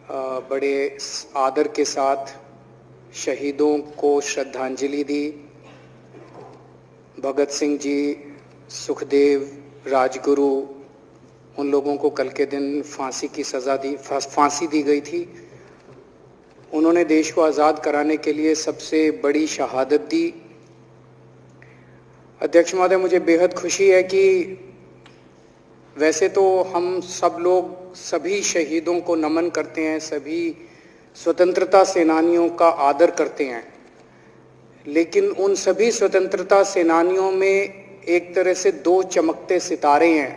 बड़े आदर के साथ शहीदों को श्रद्धांजलि दी। भगत सिंह जी, सुखदेव, राजगुरु, उन लोगों को कल के दिन फांसी दी गई थी। उन्होंने देश को आज़ाद कराने के लिए सबसे बड़ी शहादत दी। अध्यक्ष महोदय, मुझे बेहद खुशी है कि वैसे तो हम सब लोग सभी शहीदों को नमन करते हैं, सभी स्वतंत्रता सेनानियों का आदर करते हैं, लेकिन उन सभी स्वतंत्रता सेनानियों में एक तरह से दो चमकते सितारे हैं,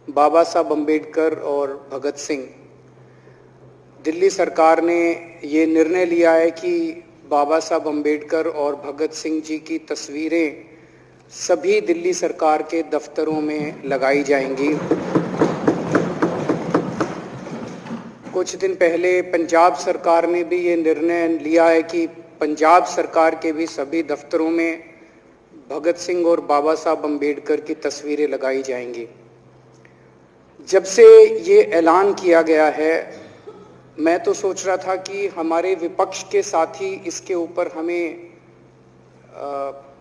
बाबा साहब अम्बेडकर और भगत सिंह। दिल्ली सरकार ने ये निर्णय लिया है कि बाबा साहब अम्बेडकर और भगत सिंह जी की तस्वीरें सभी दिल्ली सरकार के दफ्तरों में लगाई जाएंगी। कुछ दिन पहले पंजाब सरकार ने भी ये निर्णय लिया है कि पंजाब सरकार के भी सभी दफ्तरों में भगत सिंह और बाबा साहब अम्बेडकर की तस्वीरें लगाई जाएंगी। जब से ये ऐलान किया गया है, मैं तो सोच रहा था कि हमारे विपक्ष के साथी इसके ऊपर हमें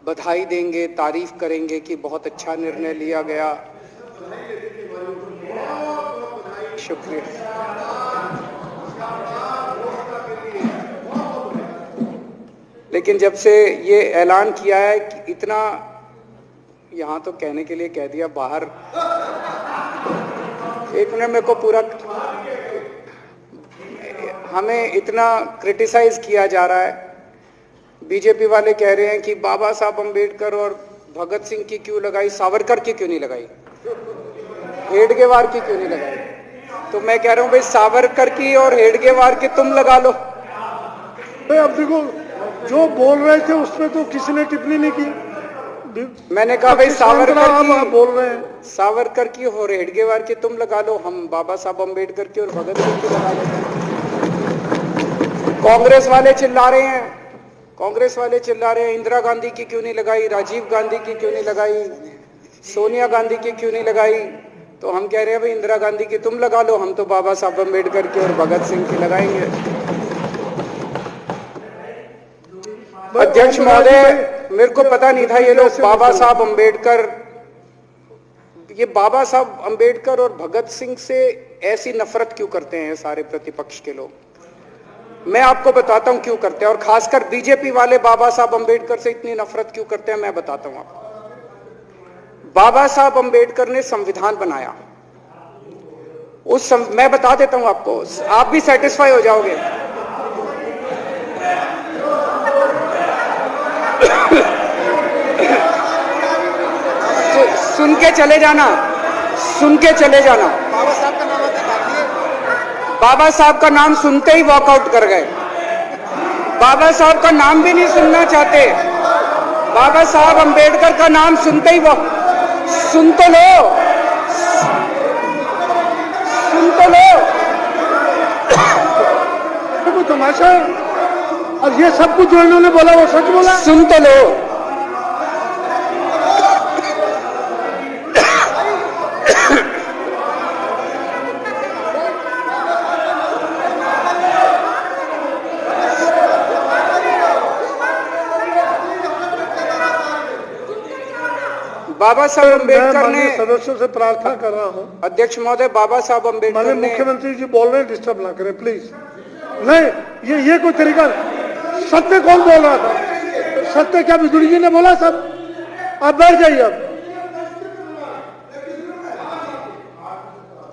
बधाई देंगे, तारीफ करेंगे कि बहुत अच्छा निर्णय लिया गया। शुक्रिया। लेकिन जब से ये ऐलान किया है कि इतना, यहां तो कहने के लिए कह दिया, बाहर एक मिनट, मेरे को पूरा, हमें इतना क्रिटिसाइज किया जा रहा है। बीजेपी वाले कह रहे हैं कि बाबा साहब अम्बेडकर और भगत सिंह की क्यों लगाई, सावरकर की क्यों नहीं लगाई, हेडगेवार की क्यों नहीं लगाई। तो मैं कह रहा हूं भाई, सावरकर की और हेडगेवार की तुम लगा लो। अब देखो, जो बोल रहे थे उसमें तो किसी ने टिप्पणी नहीं की। मैंने कहा भाई सावरकर की बोल रहे हैं, सावरकर की और हेडगेवार की तुम लगा लो, हम बाबा साहब अम्बेडकर की और भगत सिंह की लगा लेते हैं। कांग्रेस वाले चिल्ला रहे हैं, इंदिरा गांधी की क्यों नहीं लगाई, राजीव गांधी की क्यों नहीं लगाई, सोनिया गांधी की क्यों नहीं लगाई। तो हम कह रहे हैं भाई, इंदिरा गांधी की तुम लगा लो, हम तो बाबा साहब अम्बेडकर की और भगत सिंह की लगाएंगे। अध्यक्ष महोदय, मेरे को पता नहीं था ये लोग बाबा साहब अम्बेडकर और भगत सिंह से ऐसी नफरत क्यों करते हैं सारे प्रतिपक्ष के लोग। मैं आपको बताता हूं क्यों करते हैं, और खासकर बीजेपी वाले बाबा साहब अम्बेडकर से इतनी नफरत क्यों करते हैं, मैं बताता हूं आपको। बाबा साहब अम्बेडकर ने संविधान बनाया, मैं बता देता हूं आपको, आप भी सेटिस्फाई हो जाओगे। सुन के चले जाना। बाबा साहब का नाम सुनते ही वॉकआउट कर गए। बाबा साहब का नाम भी नहीं सुनना चाहते। बाबा साहब अम्बेडकर का नाम सुनते ही सुन तो लो। वो तमाशा, और ये सब कुछ जो इन्होंने बोला वो सच बोला। सुन तो लो। बाबा साहब अम्बेडकर ने, सदस्यों से प्रार्थना कर रहा हूं, अध्यक्ष महोदय, बाबा साहब अम्बेडकर ने, मुख्यमंत्री जी बोल रहे हैं, डिस्टर्ब ना करें प्लीज। नहीं, ये कोई तरीका। सत्य कौन बोल रहा था? सत्य क्या बिजुली जी ने बोला? सब आप बैठ जाइए। अब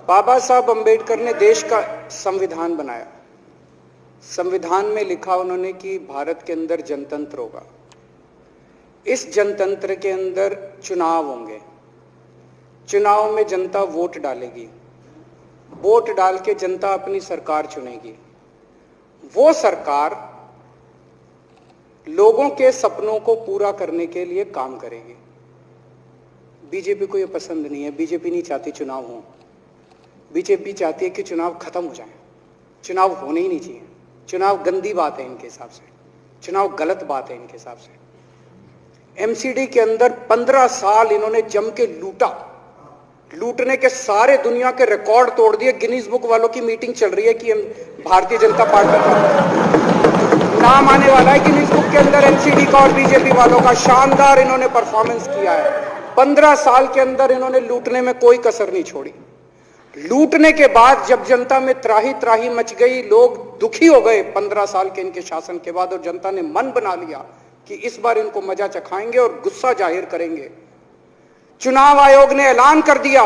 बाबा साहब अम्बेडकर ने देश का संविधान बनाया। संविधान में लिखा उन्होंने कि भारत के अंदर जनतंत्र होगा। इस जनतंत्र के अंदर चुनाव होंगे। चुनाव में जनता वोट डालेगी। वोट डाल के जनता अपनी सरकार चुनेगी। वो सरकार लोगों के सपनों को पूरा करने के लिए काम करेगी। बीजेपी को ये पसंद नहीं है। बीजेपी नहीं चाहती चुनाव हो। बीजेपी चाहती है कि चुनाव खत्म हो जाए। चुनाव होने ही नहीं चाहिए। चुनाव गंदी बात है इनके हिसाब से। चुनाव गलत बात है इनके हिसाब से। एमसीडी के अंदर 15 साल इन्होंने जम के लूटा। लूटने के सारे दुनिया के रिकॉर्ड तोड़ दिए। गिनीज बुक वालों की मीटिंग चल रही है कि भारतीय जनता पार्टी का नाम आने वाला है गिनीज बुक के अंदर। एनसीडी का और बीजेपी वालों का शानदार इन्होंने परफॉर्मेंस किया है। 15 साल के अंदर इन्होंने लूटने में कोई कसर नहीं छोड़ी। लूटने के बाद जब जनता में त्राही त्राही मच गई, लोग दुखी हो गए 15 साल के इनके शासन के बाद, और जनता ने मन बना लिया कि इस बार इनको मजा चखाएंगे और गुस्सा जाहिर करेंगे। चुनाव आयोग ने ऐलान कर दिया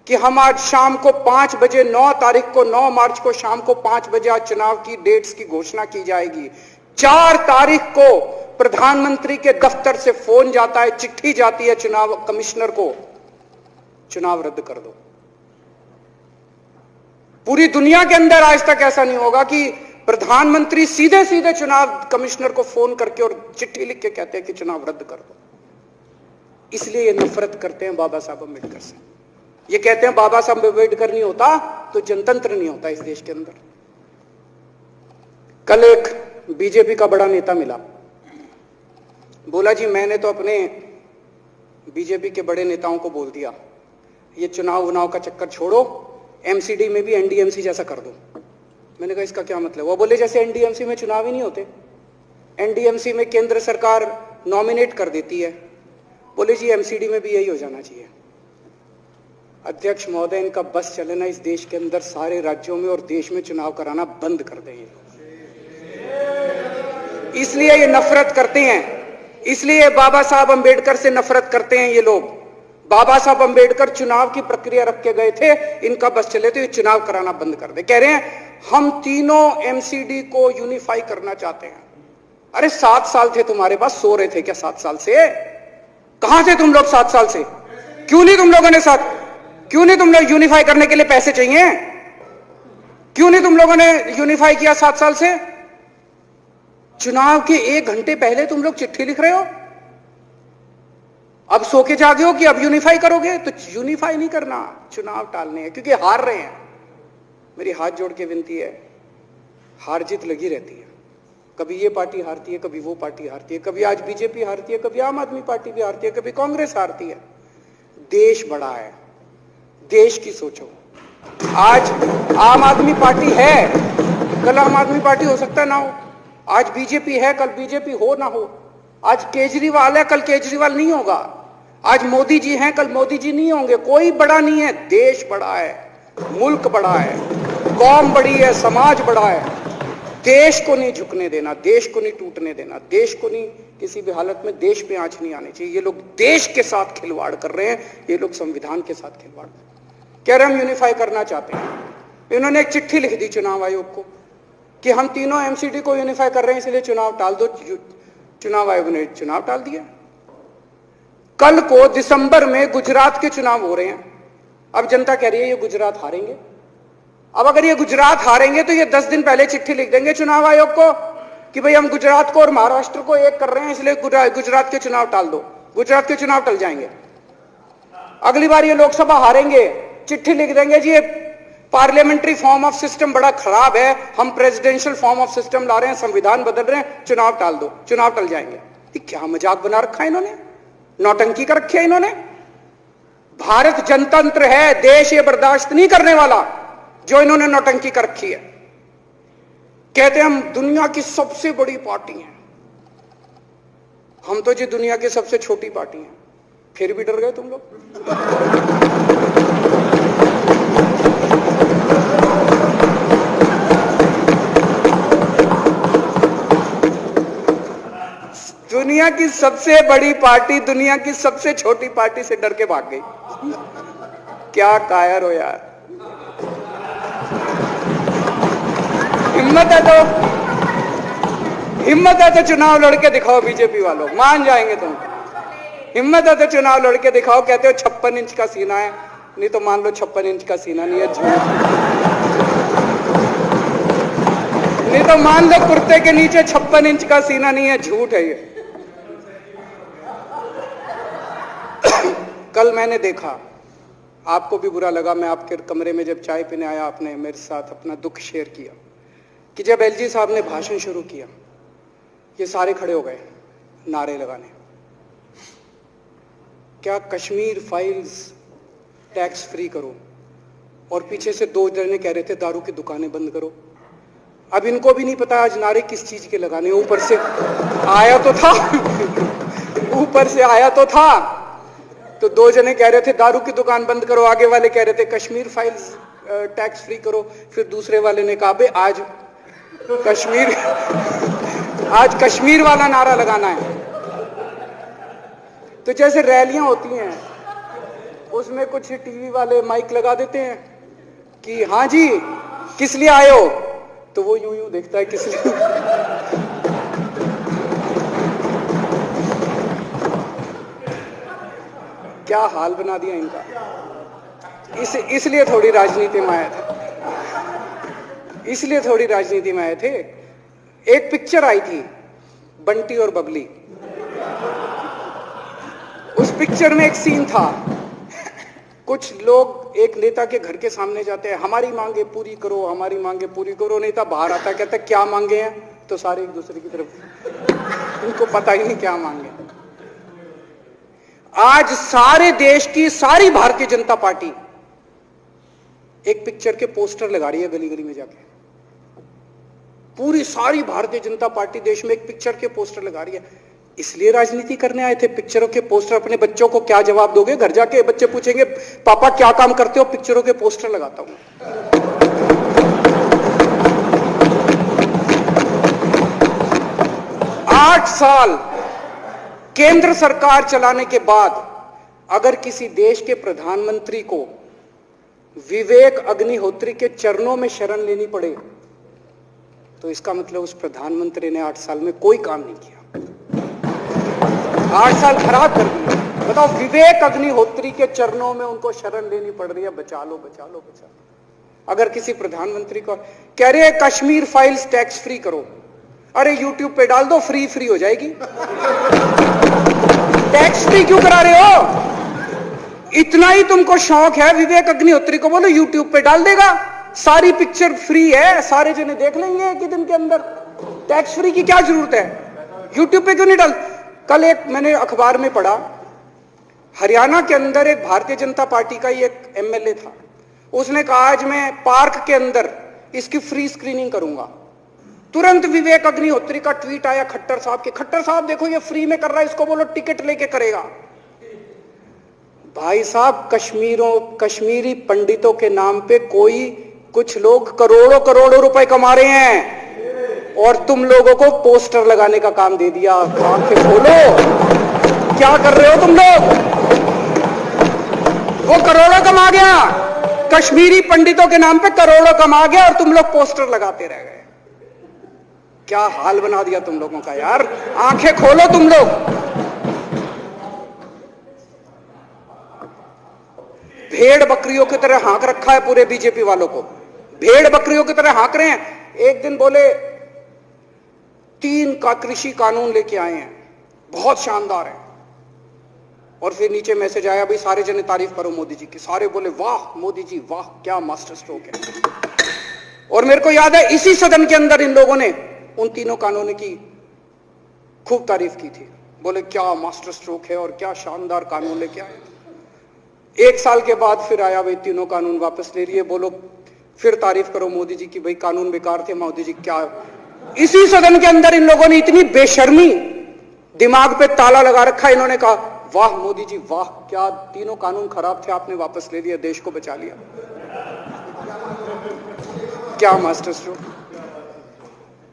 कि हम आज शाम को 5 बजे 9 तारीख को 9 मार्च को शाम को 5 बजे आज चुनाव की डेट्स की घोषणा की जाएगी। 4 तारीख को प्रधानमंत्री के दफ्तर से फोन जाता है, चिट्ठी जाती है चुनाव कमिश्नर को, चुनाव रद्द कर दो। पूरी दुनिया के अंदर आज तक ऐसा नहीं होगा कि प्रधानमंत्री सीधे सीधे चुनाव कमिश्नर को फोन करके और चिट्ठी लिख के कहते हैं कि चुनाव रद्द कर दो। इसलिए ये नफरत करते हैं बाबा साहब अम्बेडकर से। ये कहते हैं बाबा साहब अम्बेडकर नहीं होता तो जनतंत्र नहीं होता इस देश के अंदर। कल एक बीजेपी का बड़ा नेता मिला, बोला जी मैंने तो अपने बीजेपी के बड़े नेताओं को बोल दिया ये चुनाव का चक्कर छोड़ो, एमसीडी में भी एनडीएमसी जैसा कर दो। मैंने कहा इसका क्या मतलब? वो बोले जैसे एनडीएमसी में चुनाव ही नहीं होते, एनडीएमसी में केंद्र सरकार नॉमिनेट कर देती है, बोले जी एमसीडी में भी यही हो जाना चाहिए। अध्यक्ष महोदय, इनका बस चले ना इस देश के अंदर सारे राज्यों में और देश में चुनाव कराना बंद कर दें। इसलिए ये नफरत करते हैं, इसलिए बाबा साहब अंबेडकर से नफरत करते हैं ये लोग। बाबा साहब अंबेडकर चुनाव की प्रक्रिया रख के गए थे, इनका बस चले तो ये चुनाव कराना बंद कर दे। कह रहे हैं हम तीनों एमसीडी को यूनिफाई करना चाहते हैं। अरे 7 साल थे तुम्हारे पास, सो रहे थे क्या 7 साल से? कहां थे तुम लोग 7 साल से? क्यों नहीं तुम लोगों ने क्यों नहीं तुम लोग यूनिफाई करने के लिए पैसे चाहिए? क्यों नहीं तुम लोगों ने यूनिफाई किया 7 साल से? चुनाव के 1 घंटे पहले तुम लोग चिट्ठी लिख रहे हो, अब सो के जागे हो कि अब यूनिफाई करोगे। तो यूनिफाई नहीं करना, चुनाव टालने हैं, क्योंकि हार रहे हैं। मेरी हाथ जोड़ के विनती है, हार जीत लगी रहती है। कभी ये पार्टी हारती है, कभी वो पार्टी हारती है, कभी आज बीजेपी हारती है, कभी आम आदमी पार्टी भी हारती है, कभी कांग्रेस हारती है। देश बड़ा है, देश की सोचो। आज आम आदमी पार्टी है, कल आम आदमी पार्टी हो सकता है ना हो। आज बीजेपी है, कल बीजेपी हो ना हो। आज केजरीवाल है, कल केजरीवाल नहीं होगा। आज मोदी जी हैं, कल मोदी जी नहीं होंगे। कोई बड़ा नहीं है, देश बड़ा है, मुल्क बड़ा है, कौम बड़ी है, समाज बड़ा है। देश को नहीं झुकने देना, देश को नहीं टूटने देना, देश को नहीं किसी भी हालत में देश पे आंच नहीं आनी चाहिए। ये लोग देश के साथ खिलवाड़ कर रहे हैं, ये लोग संविधान के साथ खिलवाड़ कर रहे हैं। कह रहे हम यूनिफाई करना चाहते हैं। इन्होंने एक चिट्ठी लिख दी चुनाव आयोग को कि हम तीनों एमसीडी को यूनिफाई कर रहे हैं, इसलिए चुनाव टाल दो। चुनाव आयोग ने चुनाव टाल दिया। कल को दिसंबर में गुजरात के चुनाव हो रहे हैं। अब जनता कह रही है ये गुजरात हारेंगे। अब अगर ये गुजरात हारेंगे तो ये 10 दिन पहले चिट्ठी लिख देंगे चुनाव आयोग को कि भाई हम गुजरात को और महाराष्ट्र को एक कर रहे हैं, इसलिए गुजरात के चुनाव टाल दो। गुजरात के चुनाव टल जाएंगे। अगली बार ये लोकसभा हारेंगे, चिट्ठी लिख देंगे जी ये पार्लियामेंट्री फॉर्म ऑफ सिस्टम बड़ा खराब है, हम प्रेसिडेंशियल फॉर्म ऑफ सिस्टम ला रहे हैं, संविधान बदल रहे हैं, चुनाव टाल दो। चुनाव टल जाएंगे। ये क्या मजाक बना रखा है इन्होंने, नौटंकी कर रखी है इन्होंने। भारत जनतंत्र है, देश ये बर्दाश्त नहीं करने वाला जो इन्होंने नौटंकी कर रखी है। कहते हैं हम दुनिया की सबसे बड़ी पार्टी हैं, हम तो जी दुनिया की सबसे छोटी पार्टी हैं। फिर भी डर गए तुम लोग। दुनिया की सबसे बड़ी पार्टी दुनिया की सबसे छोटी पार्टी से डर के भाग गई। क्या कायर हो यार। हिम्मत है तो चुनाव लड़के दिखाओ बीजेपी वालों, मान जाएंगे तुम। हिम्मत है तो चुनाव लड़के दिखाओ। कहते हो 56 इंच का सीना है, नहीं तो मान लो 56 इंच का सीना नहीं है, झूठ। नहीं तो मान लो कुर्ते के नीचे 56 इंच का सीना नहीं है, झूठ है ये। कल मैंने देखा, आपको भी बुरा लगा, मैं आपके कमरे में जब चाय पीने आया, आपने मेरे साथ अपना दुख शेयर किया कि जब एलजी साहब ने भाषण शुरू किया, ये सारे खड़े हो गए नारे लगाने। क्या कश्मीर फाइल्स टैक्स फ्री करो, और पीछे से 2 जने कह रहे थे दारू की दुकानें बंद करो। अब इनको भी नहीं पता आज नारे किस चीज के लगाने, ऊपर से आया तो था ऊपर से आया तो था। तो 2 जने कह रहे थे दारू की दुकान बंद करो, आगे वाले कह रहे थे कश्मीर फाइल्स टैक्स फ्री करो, फिर दूसरे वाले ने कहा आज कश्मीर वाला नारा लगाना है। तो जैसे रैलियां होती हैं उसमें कुछ टीवी वाले माइक लगा देते हैं कि हाँ जी किस लिए आए हो, तो वो यूं यूं देखता है किस लिए। क्या हाल बना दिया इनका। इसलिए थोड़ी राजनीति में आए थे, इसलिए थोड़ी राजनीति में आए थे। एक पिक्चर आई थी बंटी और बबली, उस पिक्चर में एक सीन था, कुछ लोग एक नेता के घर के सामने जाते हैं, हमारी मांगे पूरी करो, हमारी मांगे पूरी करो। नेता बाहर आता कहता है क्या मांगे हैं, तो सारे एक दूसरे की तरफ, उनको पता ही नहीं क्या मांगे। आज सारे देश की सारी भारतीय जनता पार्टी एक पिक्चर के पोस्टर लगा रही है गली गली में जाके। पूरी सारी भारतीय जनता पार्टी देश में एक पिक्चर के पोस्टर लगा रही है। इसलिए राजनीति करने आए थे, पिक्चरों के पोस्टर। अपने बच्चों को क्या जवाब दोगे? घर जाके बच्चे पूछेंगे पापा क्या काम करते हो? पिक्चरों के पोस्टर लगाता हूं। 8 साल केंद्र सरकार चलाने के बाद अगर किसी देश के प्रधानमंत्री को विवेक अग्निहोत्री के चरणों में शरण लेनी पड़े तो इसका मतलब उस प्रधानमंत्री ने 8 साल में कोई काम नहीं किया। 8 साल खराब कर दिए। बताओ, विवेक अग्निहोत्री के चरणों में उनको शरण लेनी पड़ रही है, बचा लो बचा लो बचा लो। अगर किसी प्रधानमंत्री को कह रहे हैं कश्मीर फाइल्स टैक्स फ्री करो, अरे यूट्यूब पे डाल दो, फ्री हो जाएगी। टैक्स फ्री क्यों करा रहे हो? इतना ही तुमको शौक है, विवेक अग्निहोत्री को बोलो यूट्यूब पे डाल देगा, सारी पिक्चर फ्री है, सारे जने देख लेंगे एक ही दिन के अंदर। टैक्स फ्री की क्या जरूरत है? यूट्यूब पे क्यों नहीं डाल? कल एक मैंने अखबार में पढ़ा, हरियाणा के अंदर एक भारतीय जनता पार्टी का ही एक एमएलए था, उसने कहा आज मैं पार्क के अंदर इसकी फ्री स्क्रीनिंग करूंगा। तुरंत विवेक अग्निहोत्री का ट्वीट आया खट्टर साहब के, खट्टर साहब देखो ये फ्री में कर रहा है, इसको बोलो टिकट लेके करेगा। भाई साहब, कश्मीरी पंडितों के नाम पे कुछ लोग करोड़ों रुपए कमा रहे हैं और तुम लोगों को पोस्टर लगाने का काम दे दिया। आंखें खोलो, क्या कर रहे हो तुम लोग? वो करोड़ों कमा गया, कश्मीरी पंडितों के नाम पे करोड़ों कमा गया और तुम लोग पोस्टर लगाते रह गए। क्या हाल बना दिया तुम लोगों का यार। आंखें खोलो तुम लोग। भेड़ बकरियों की तरह हाँक रखा है पूरे बीजेपी वालों को, भेड़ बकरियों की तरह हाँक रहे हैं। एक दिन बोले 3 का कृषि कानून लेके आए हैं, बहुत शानदार है, और फिर नीचे मैसेज आया भाई सारे जने तारीफ करो मोदी जी की। सारे बोले वाह मोदी जी वाह, क्या मास्टर स्ट्रोक है। और मेरे को याद है इसी सदन के अंदर इन लोगों ने उन 3 कानूनों की खूब तारीफ की थी, बोले क्या मास्टर स्ट्रोक है और क्या शानदार कानून लेके आए। 1 साल के बाद फिर आया भाई 3 कानून वापस ले लिए, बोलो फिर तारीफ करो मोदी जी की, भाई कानून बेकार थे मोदी जी। क्या इसी सदन के अंदर इन लोगों ने इतनी बेशर्मी, दिमाग पे ताला लगा रखा, इन्होंने कहा वाह मोदी जी वाह, क्या 3 कानून खराब थे आपने वापस ले लिया, देश को बचा लिया। क्या मास्टर स्ट्रोक,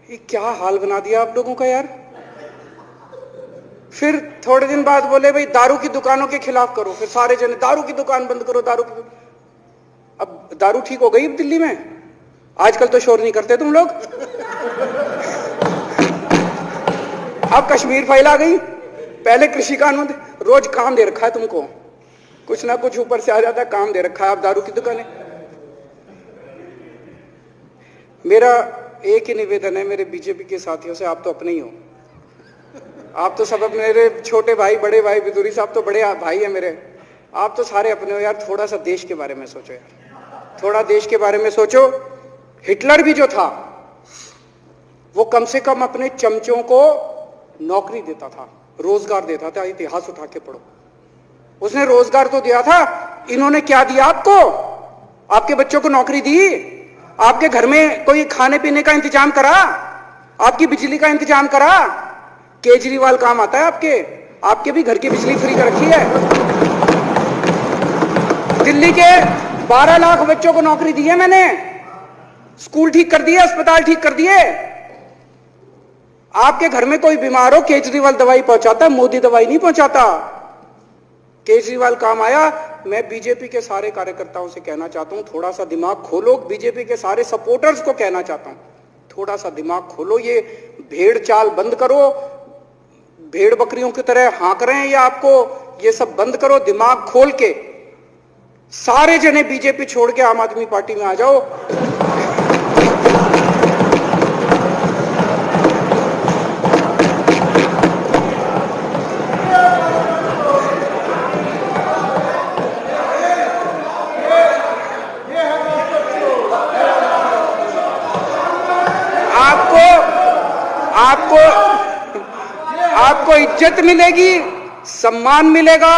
ये क्या हाल बना दिया आप लोगों का यार। फिर थोड़े दिन बाद बोले भाई दारू की दुकानों के खिलाफ करो, फिर सारे जने दारू की दुकान बंद करो, अब दारू ठीक हो गई दिल्ली में? आजकल तो शोर नहीं करते तुम लोग। अब कश्मीर फाइल आ गई, पहले कृषि कानून, रोज काम दे रखा है तुमको, कुछ ना कुछ ऊपर से आ जाता है, काम दे रखा है। अब दारू की दुकानें। मेरा एक ही निवेदन है मेरे बीजेपी के साथियों से, आप तो अपने ही हो, आप तो सब अपने, मेरे छोटे भाई बड़े भाई बिदुरी साहब तो बड़े भाई है मेरे, आप तो सारे अपने हो यार। थोड़ा सा देश के बारे में सोचो यार, थोड़ा देश के बारे में सोचो। हिटलर भी जो था वो कम से कम अपने चमचों को नौकरी देता था, रोजगार देता था। इतिहास उठा के पढ़ो, उसने रोजगार तो दिया था। इन्होंने क्या दिया आपको? आपके बच्चों को नौकरी दी? आपके घर में कोई खाने पीने का इंतजाम करा? आपकी बिजली का इंतजाम करा? केजरीवाल काम आता है आपके? आपके भी घर की बिजली फ्री कर रखी है। दिल्ली के 12 लाख बच्चों को नौकरी दी है मैंने, स्कूल ठीक कर दिए, अस्पताल ठीक कर दिए। आपके घर में कोई बीमार हो, केजरीवाल दवाई पहुंचाता, मोदी दवाई नहीं पहुंचाता। केजरीवाल काम आया। मैं बीजेपी के सारे कार्यकर्ताओं से कहना चाहता हूं, थोड़ा सा दिमाग खोलो। बीजेपी के सारे सपोर्टर्स को कहना चाहता हूं, थोड़ा सा दिमाग खोलो। ये भेड़ चाल बंद करो। भेड़ बकरियों की तरह हाँक रहे हैं ये आपको, ये सब बंद करो। दिमाग खोल के सारे जने बीजेपी छोड़ के आम आदमी पार्टी में आ जाओ। आपको इज्जत मिलेगी, सम्मान मिलेगा।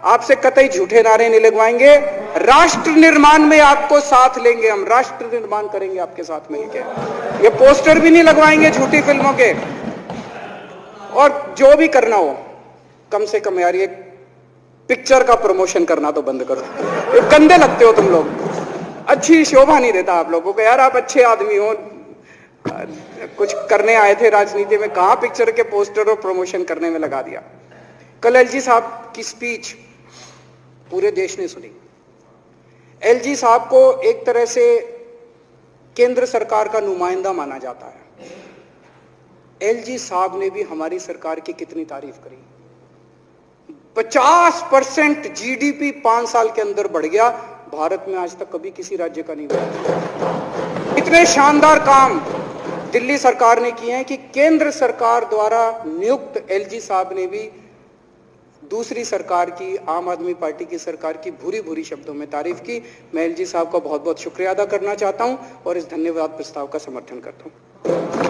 आपसे कतई झूठे नारे नहीं लगवाएंगे। राष्ट्र निर्माण में आपको साथ लेंगे हम, राष्ट्र निर्माण करेंगे आपके साथ मिलकर। ये पोस्टर भी नहीं लगवाएंगे झूठी फिल्मों के। और जो भी करना हो, कम से कम यार ये पिक्चर का प्रमोशन करना तो बंद करो। ये गंदे लगते हो तुम लोग, अच्छी शोभा नहीं देता आप लोगों को। यार आप अच्छे आदमी हो, कुछ करने आए थे राजनीति में, कहां पिक्चर के पोस्टर और प्रमोशन करने में लगा दिया। कल एलजी साहब की स्पीच पूरे देश ने सुनी। एलजी साहब को एक तरह से केंद्र सरकार का नुमाइंदा माना जाता है। एलजी साहब ने भी हमारी सरकार की कितनी तारीफ करी। 50% जीडीपी 5 साल के अंदर बढ़ गया। भारत में आज तक कभी किसी राज्य का नहीं हुआ। इतने शानदार काम दिल्ली सरकार ने किए हैं कि केंद्र सरकार द्वारा नियुक्त एलजी साहब ने भी दूसरी सरकार की, आम आदमी पार्टी की सरकार की भूरी भूरी शब्दों में तारीफ की। मैं एलजी साहब का बहुत बहुत शुक्रिया अदा करना चाहता हूं और इस धन्यवाद प्रस्ताव का समर्थन करता हूं।